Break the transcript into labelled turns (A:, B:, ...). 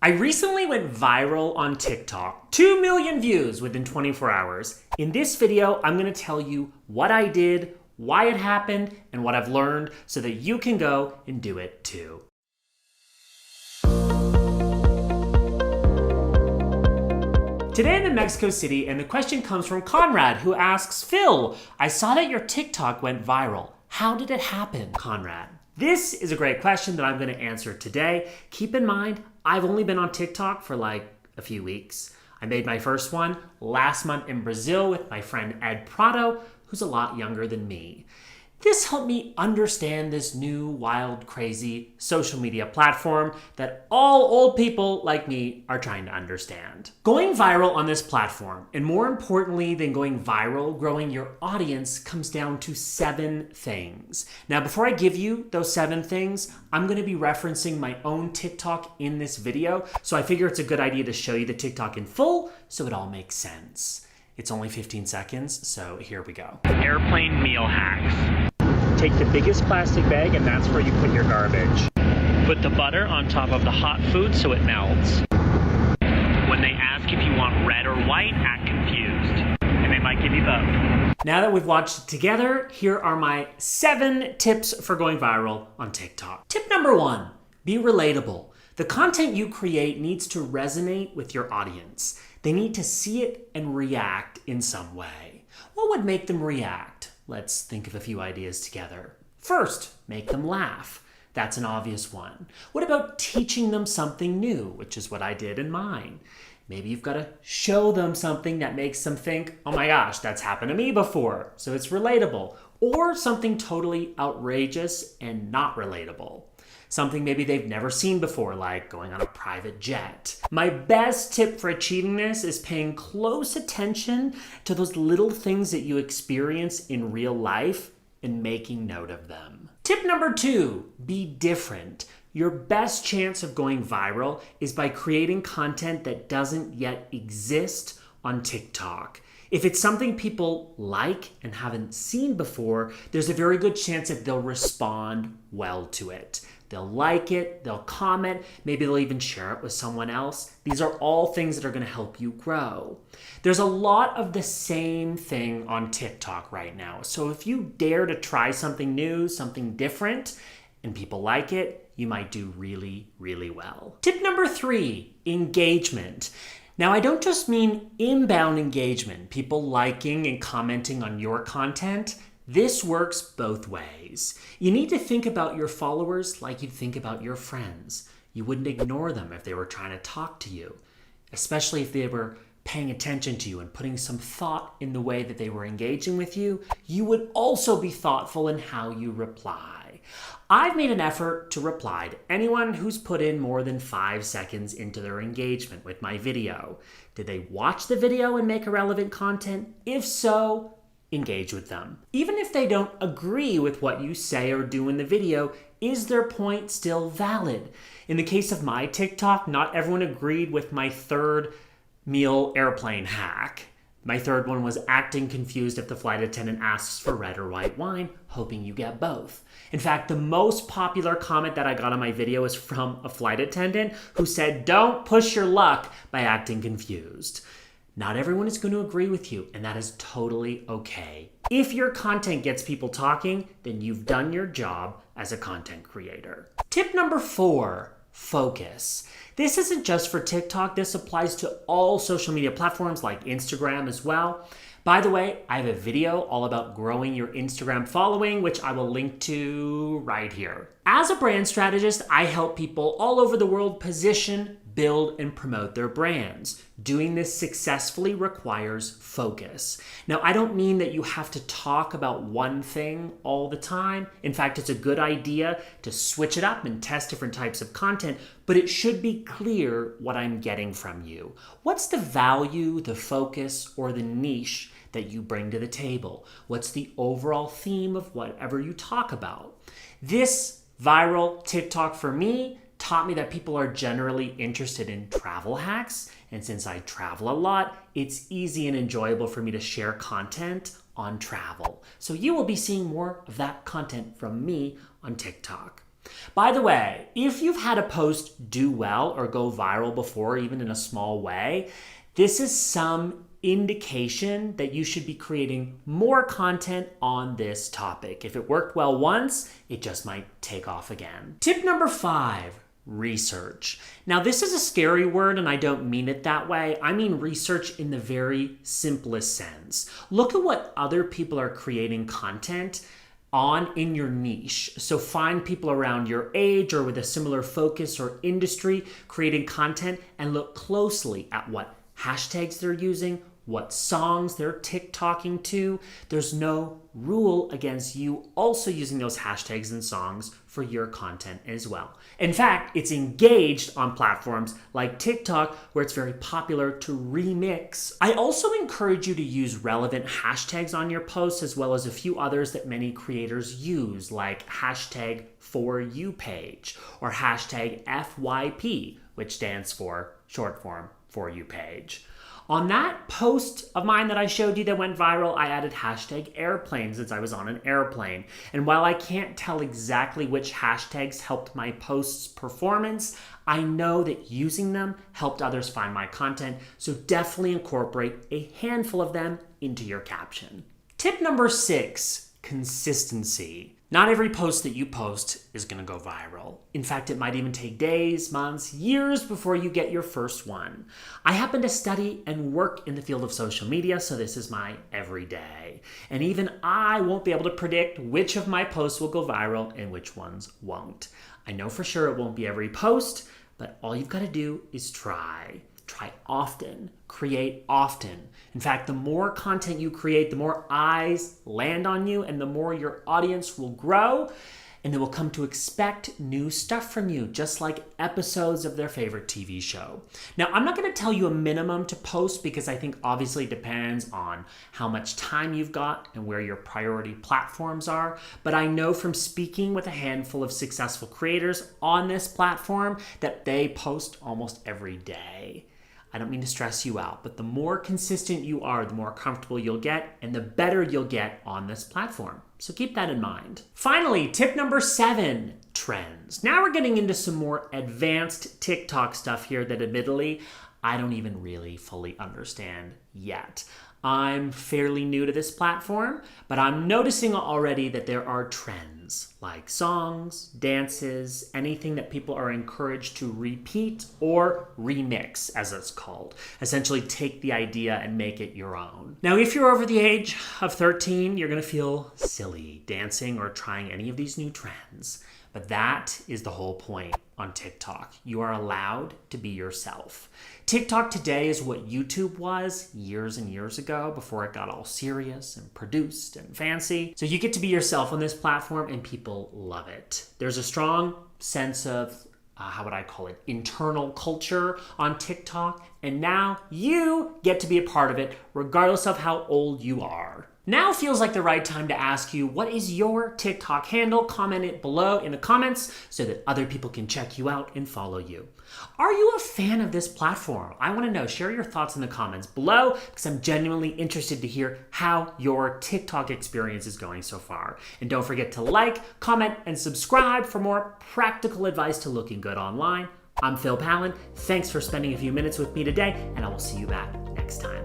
A: I recently went viral on TikTok. 2 million views within 24 hours. In this video, I'm gonna tell you what I did, why it happened, and what I've learned so that you can go and do it too. Today I'm in Mexico City, and the question comes from Conrad, who asks, Phil, I saw that your TikTok went viral. How did it happen, Conrad? This is a great question that I'm going to answer today. Keep in mind, I've only been on TikTok for like a few weeks. I made my first one last month in Brazil with my friend Ed Prado, who's a lot younger than me. This helped me understand this new, wild, crazy social media platform that all old people like me are trying to understand. Going viral on this platform, and more importantly than going viral, growing your audience comes down to 7 things. Now, before I give you those 7 things, I'm going to be referencing my own TikTok in this video, so I figure it's a good idea to show you the TikTok in full so it all makes sense. It's only 15 seconds, so here we go. Airplane meal hacks. Take the biggest plastic bag, and that's where you put your garbage. Put the butter on top of the hot food so it melts. When they ask if you want red or white, act confused, and they might give you both. Now that we've watched it together, here are my 7 tips for going viral on TikTok. Tip number 1, be relatable. The content you create needs to resonate with your audience. They need to see it and react in some way. What would make them react? Let's think of a few ideas together. First, make them laugh. That's an obvious one. What about teaching them something new, which is what I did in mine? Maybe you've got to show them something that makes them think, oh my gosh, that's happened to me before, so it's relatable. Or something totally outrageous and not relatable. Something maybe they've never seen before, like going on a private jet. My best tip for achieving this is paying close attention to those little things that you experience in real life and making note of them. Tip number 2, be different. Your best chance of going viral is by creating content that doesn't yet exist on TikTok. If it's something people like and haven't seen before, there's a very good chance that they'll respond well to it. They'll like it, they'll comment, maybe they'll even share it with someone else. These are all things that are going to help you grow. There's a lot of the same thing on TikTok right now. So if you dare to try something new, something different, and people like it, you might do really, really well. Tip number 3, engagement. Now, I don't just mean inbound engagement, people liking and commenting on your content. This works both ways. You need to think about your followers like you'd think about your friends. You wouldn't ignore them if they were trying to talk to you, especially if they were paying attention to you and putting some thought in the way that they were engaging with you. You would also be thoughtful in how you reply. I've made an effort to reply to anyone who's put in more than 5 seconds into their engagement with my video. Did they watch the video and make relevant content? If so, engage with them. Even if they don't agree with what you say or do in the video, is their point still valid? In the case of my TikTok, not everyone agreed with my 3rd meal airplane hack. My 3rd one was acting confused if the flight attendant asks for red or white wine, hoping you get both. In fact, the most popular comment that I got on my video is from a flight attendant who said, don't push your luck by acting confused. Not everyone is going to agree with you, and that is totally okay. If your content gets people talking, then you've done your job as a content creator. Tip number 4, focus. This isn't just for TikTok. This applies to all social media platforms like Instagram as well. By the way, I have a video all about growing your Instagram following, which I will link to right here. As a brand strategist, I help people all over the world position, build, and promote their brands. Doing this successfully requires focus. Now, I don't mean that you have to talk about one thing all the time. In fact, it's a good idea to switch it up and test different types of content, but it should be clear what I'm getting from you. What's the value, the focus, or the niche that you bring to the table? What's the overall theme of whatever you talk about? This viral TikTok for me taught me that people are generally interested in travel hacks, and since I travel a lot, it's easy and enjoyable for me to share content on travel. So you will be seeing more of that content from me on TikTok. By the way, if you've had a post do well or go viral before, even in a small way, this is some indication that you should be creating more content on this topic. If it worked well once, it just might take off again. Tip number 5, research. Now, this is a scary word, and I don't mean it that way. I mean research in the very simplest sense. Look at what other people are creating content on in your niche. So find people around your age or with a similar focus or industry creating content, and look closely at what hashtags they're using, what songs they're TikToking to. There's no rule against you also using those hashtags and songs for your content as well. In fact, it's engaged on platforms like TikTok, where it's very popular to remix. I also encourage you to use relevant hashtags on your posts, as well as a few others that many creators use, like hashtag for you page or hashtag FYP, which stands for short form for you page. On that post of mine that I showed you that went viral, I added hashtag airplane since I was on an airplane. And while I can't tell exactly which hashtags helped my post's performance, I know that using them helped others find my content, so definitely incorporate a handful of them into your caption. Tip number 6, consistency. Not every post that you post is going to go viral. In fact, it might even take days, months, years before you get your first one. I happen to study and work in the field of social media, so this is my everyday. And even I won't be able to predict which of my posts will go viral and which ones won't. I know for sure it won't be every post, but all you've got to do is try. Try often, create often. In fact, the more content you create, the more eyes land on you, and the more your audience will grow, and they will come to expect new stuff from you, just like episodes of their favorite TV show. Now, I'm not going to tell you a minimum to post, because I think obviously it depends on how much time you've got and where your priority platforms are. But I know from speaking with a handful of successful creators on this platform that they post almost every day. I don't mean to stress you out, but the more consistent you are, the more comfortable you'll get, and the better you'll get on this platform. So keep that in mind. Finally, tip number 7, trends. Now we're getting into some more advanced TikTok stuff here that admittedly, I don't even really fully understand yet. I'm fairly new to this platform, but I'm noticing already that there are trends like songs, dances, anything that people are encouraged to repeat or remix, as it's called. Essentially take the idea and make it your own. Now, if you're over the age of 13, you're gonna feel silly dancing or trying any of these new trends. But that is the whole point on TikTok. You are allowed to be yourself. TikTok today is what YouTube was years and years ago before it got all serious and produced and fancy. So you get to be yourself on this platform and people love it. There's a strong sense of, how would I call it, internal culture on TikTok. And now you get to be a part of it regardless of how old you are. Now feels like the right time to ask you, what is your TikTok handle? Comment it below in the comments so that other people can check you out and follow you. Are you a fan of this platform? I want to know. Share your thoughts in the comments below, because I'm genuinely interested to hear how your TikTok experience is going so far. And don't forget to like, comment, and subscribe for more practical advice to looking good online. I'm Pallen. Thanks for spending a few minutes with me today, and I will see you back next time.